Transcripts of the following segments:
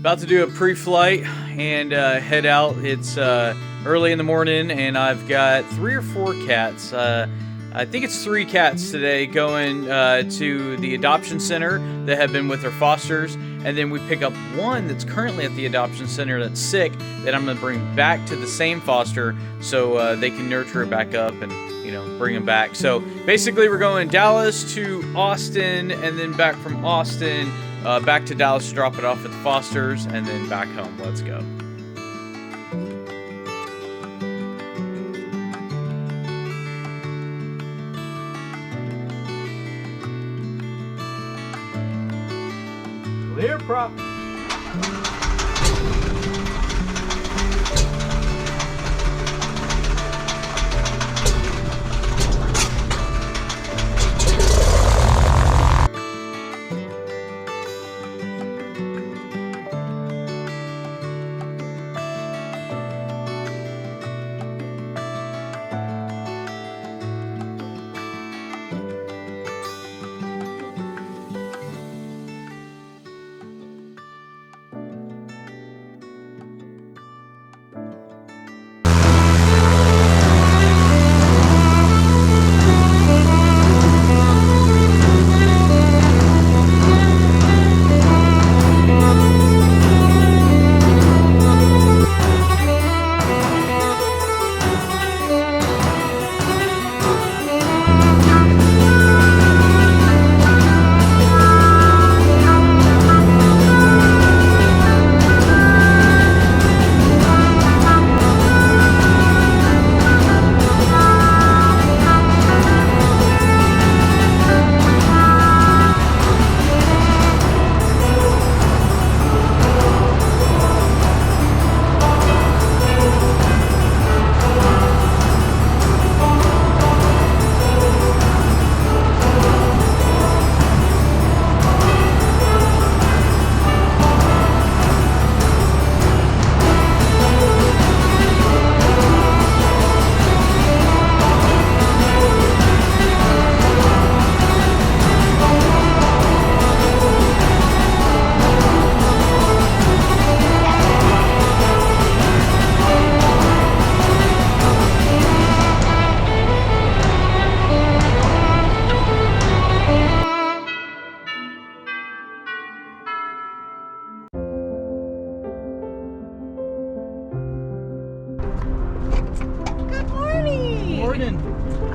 About to do a pre-flight and head out. It's early in the morning, and I've got 3 or 4 cats. I think it's 3 cats today going to the adoption center that have been with their fosters, and then we pick up one that's currently at the adoption center that's sick that I'm going to bring back to the same foster so they can nurture it back up and bring them back. So basically we're going Dallas to Austin, and then back from Austin back to Dallas to drop it off at the fosters, and then back home. Let's go. Clear prop.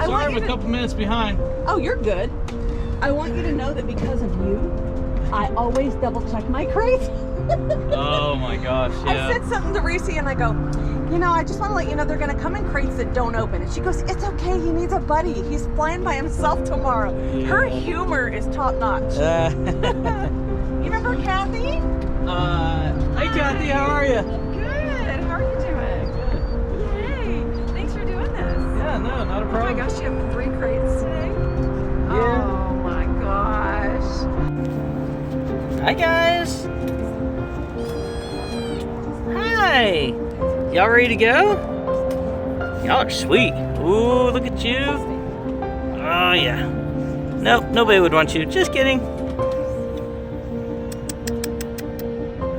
Sorry, I'm a couple minutes behind. Oh, you're good. I want you to know that because of you, I always double check my crates. Oh my gosh, yeah. I said something to Reese and I go, I just want to let you know they're going to come in crates that don't open. And she goes, it's okay, he needs a buddy. He's flying by himself tomorrow. Yeah. Her humor is top notch. You remember Kathy? Hey Kathy, how are you? Good, how are you doing? Good. Yay, thanks for doing this. Yeah, no, not a problem. Oh my gosh, you have 3 crates today? Yeah. Oh my gosh. Hi guys. Hi. Y'all ready to go? Y'all are sweet. Ooh, look at you. Oh yeah. Nope, nobody would want you. Just kidding.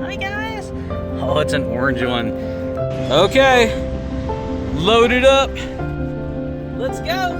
Hi guys. Oh, it's an orange one. Okay. Load it up. Let's go.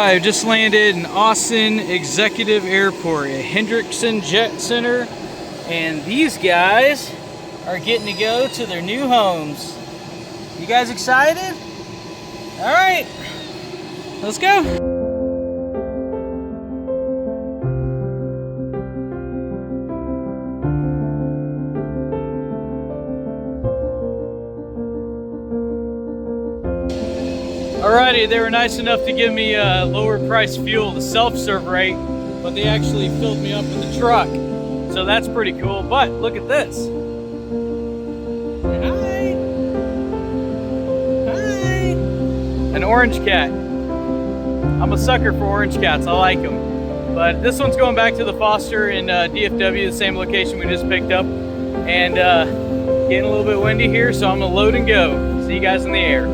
right, just landed in Austin Executive Airport at Hendrickson Jet Center, and these guys are getting to go to their new homes. You guys excited? All right, let's go. Alrighty, they were nice enough to give me lower price fuel, the self-serve rate, but they actually filled me up in the truck. So that's pretty cool, but look at this. Hi. Hi. An orange cat. I'm a sucker for orange cats, I like them. But this one's going back to the Foster in DFW, the same location we just picked up. And getting a little bit windy here, so I'm gonna load and go. See you guys in the air.